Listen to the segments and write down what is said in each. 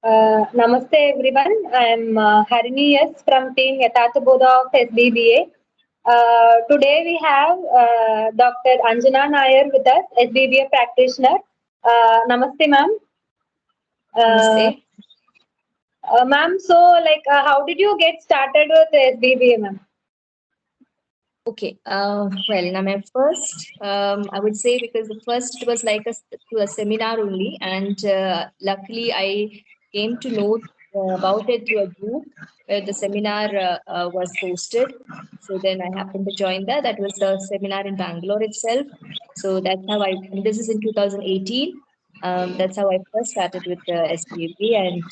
Namaste everyone. I am Harini S from team Yatathaboda of SBEBA. Today we have Dr. Anjana Nair with us, SBEBA practitioner. Namaste, ma'am. Namaste. Ma'am, so how did you get started with SBEBA, ma'am? Okay. Well, now my first, I would say because the first it was like a seminar only, and luckily I came to know about it through a group where the seminar was posted. So then I happened to join that. That was the seminar in Bangalore itself. So that's how and this is in 2018. That's how I first started with the SBA, and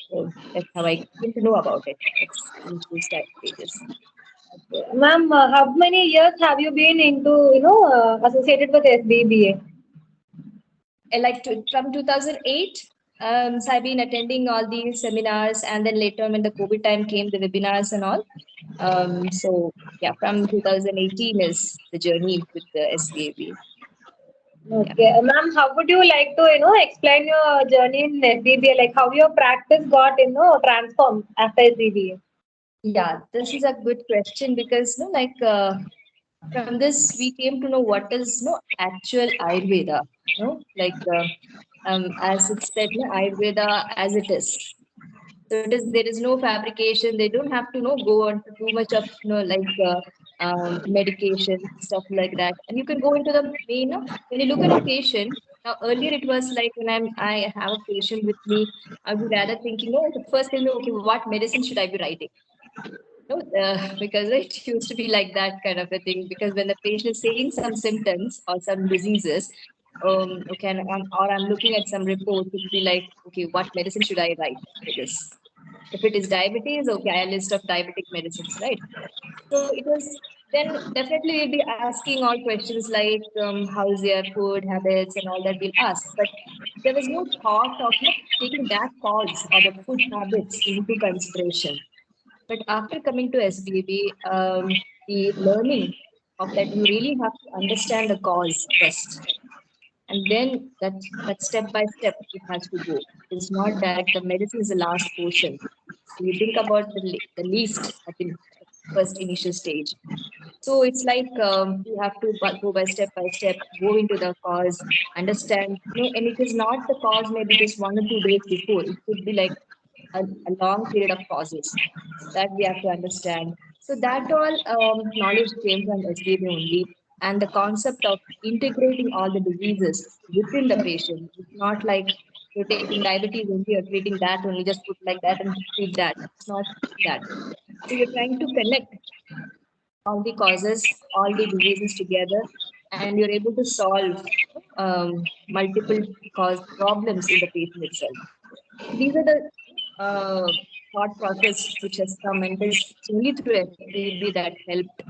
so that's how I came to know about it. It's initial stages. Ma'am, how many years have you been into, associated with SBEBA? From 2008, so I've been attending all these seminars, and then later when the COVID time came, the webinars and all. So yeah, from 2018 is the journey with the SBAB. Okay, ma'am, how would you like to, explain your journey in SBBA, like how your practice got, transformed after SBBA? Yeah, this is a good question because, from this we came to know what is actual Ayurveda. As it's said, Ayurveda as it is. So there is no fabrication. They don't have to go on to too much of medication stuff like that. And you can go into the main. When you look at a patient, now earlier it was like when I have a patient with me, I would rather thinking, the first thing, okay, what medicine should I be writing? Because it used to be like that kind of a thing. Because when the patient is saying some symptoms or some diseases, okay, or I'm looking at some reports, it would be like, okay, what medicine should I write for this? If it is diabetes, okay, I list of diabetic medicines, right? So it was then definitely we'll be asking all questions like how's their food habits and all that we'll ask. But there was no thought of taking that cause or the food habits into consideration. But after coming to SBB, the learning of that, you really have to understand the cause first. And then that step by step, it has to go. It's not that the medicine is the last portion. So you think about the least at the first initial stage. So it's like you have to go by step, go into the cause, understand, and it is not the cause maybe just 1 or 2 days before. It could be like a long period of causes that we have to understand. So that all knowledge came from SBB only, and the concept of integrating all the diseases within the patient. It's not like you're taking diabetes only, you're treating that only, just put like that and treat that. It's not that. So you're trying to connect all the causes, all the diseases together, and you're able to solve multiple cause problems in the patient itself. These are the thought process which has come, and it's only through FBB that helped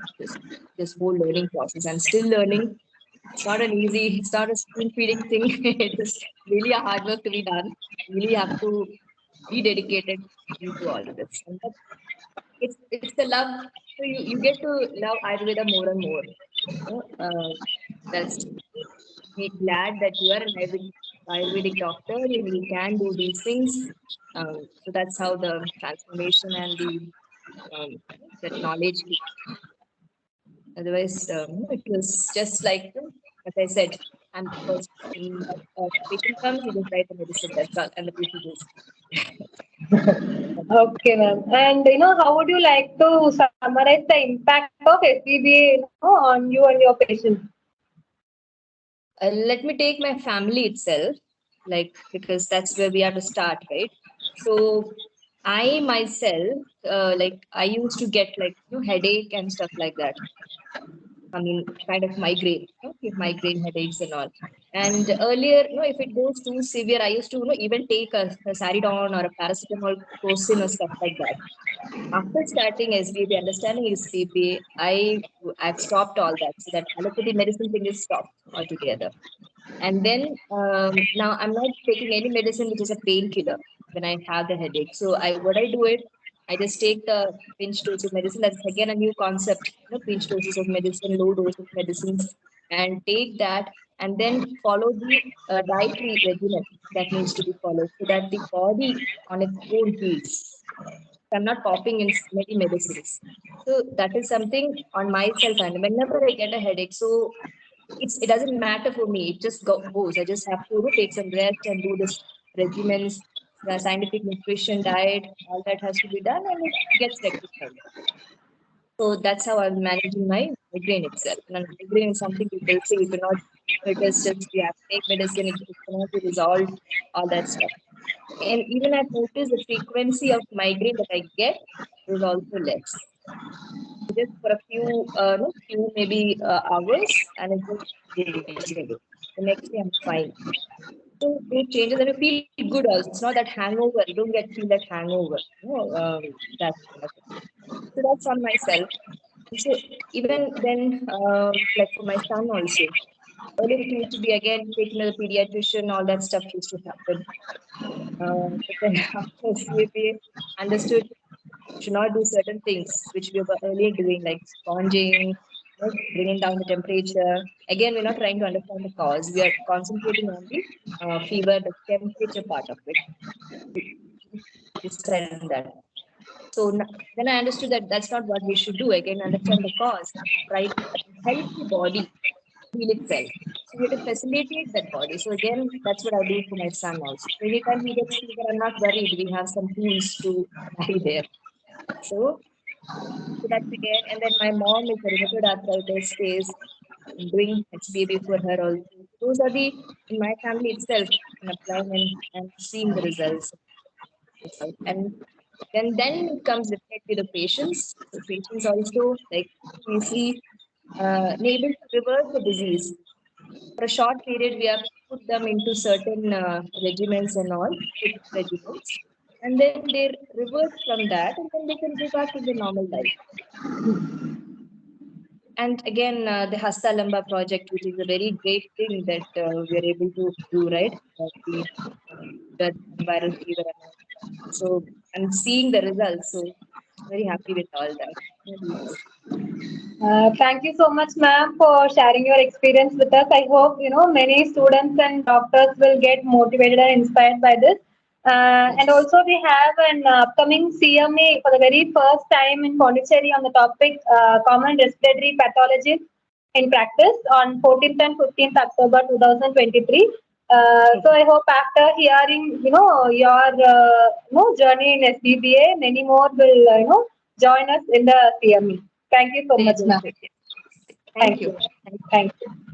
this whole learning process. I'm still learning. It's not an easy, it's not a spoon feeding thing. It is really a hard work to be done. You really have to be dedicated into all of this. And it's the love. So you get to love Ayurveda more and more. That's be glad that you are an Ayurvedic doctor and you can do these things. So that's how the transformation and the that knowledge. Otherwise, it was just like as I said, I'm the first. When a patient comes, you just write the medicine. That's all, and the patient goes. Okay, ma'am. And how would you like to summarize the impact of SBBA, on you and your patient? Let me take my family itself, because that's where we have to start, right? So I myself, I used to get headache and stuff like that. I mean, kind of migraine, migraine headaches and all. And earlier, if it goes too severe, I used to, even take a Saridon or a paracetamol crocin or stuff like that. After starting SBB, understanding SBB, I've stopped all that. So that allopathy medicine thing is stopped altogether. And then now I'm not taking any medicine which is a painkiller when I have the headache. So what I do it, I just take the pinch dose of medicine. That's again a new concept, pinch doses of medicine, low dose of medicines, and take that. and then follow the dietary regimen that needs to be followed so that the body on its own heals. I'm not popping in many medicines. So that is something on myself, and whenever I get a headache, so it doesn't matter for me. It just goes. I just have to take some rest and do this regimens, the scientific nutrition diet, all that has to be done, and it gets rectified. So that's how I'm managing my migraine itself. And migraine is something people say you cannot. It is just you have to take medicine. It cannot be resolved. All that stuff. And even I've noticed the frequency of migraine that I get is also less. Just for a few, no, few maybe hours, and it just goes away. The next day I'm fine. So it changes, and you feel good also. It's not that hangover. You don't feel that hangover. That kind of thing. So that's on myself. So even then, like for my son also, earlier it used to be again taking to the pediatrician, all that stuff used to happen. But then after SBEBA, understood should not do certain things which we were earlier doing, like sponging, bringing down the temperature. Again, we're not trying to understand the cause. We are concentrating on the fever, the temperature part of it. Decide on that. So then I understood that that's not what we should do. Again, understand the cause, try to help the body heal itself. So we have to facilitate that body. So again, that's what I do for my son also. So anytime he gets fever, I'm not worried. We have some tools to apply there. So that's again. And then my mom is a rheumatoid arthritis case. I'm doing SBEBA for her also. Those are the in my family itself and applying and seeing the results itself. And then comes definitely the patients. So patients also like we see able to reverse the disease. For a short period, we have put them into certain regimens and all, strict regimens, and then they revert from that, and then they can go back to the normal life. And again, the Hasta Lamba project, which is a very great thing that we are able to do, right? The viral fever and all. So I'm seeing the results. So very happy with all that. Thank you so much, ma'am, for sharing your experience with us. I hope many students and doctors will get motivated and inspired by this. And also, we have an upcoming CMA for the very first time in Pondicherry on the topic common respiratory pathologies in practice on 14th and 15th October 2023. So I hope after hearing your journey in SBBA, many more will join us in the CME. Thank you so much, ma'am. Thank you. Thank you.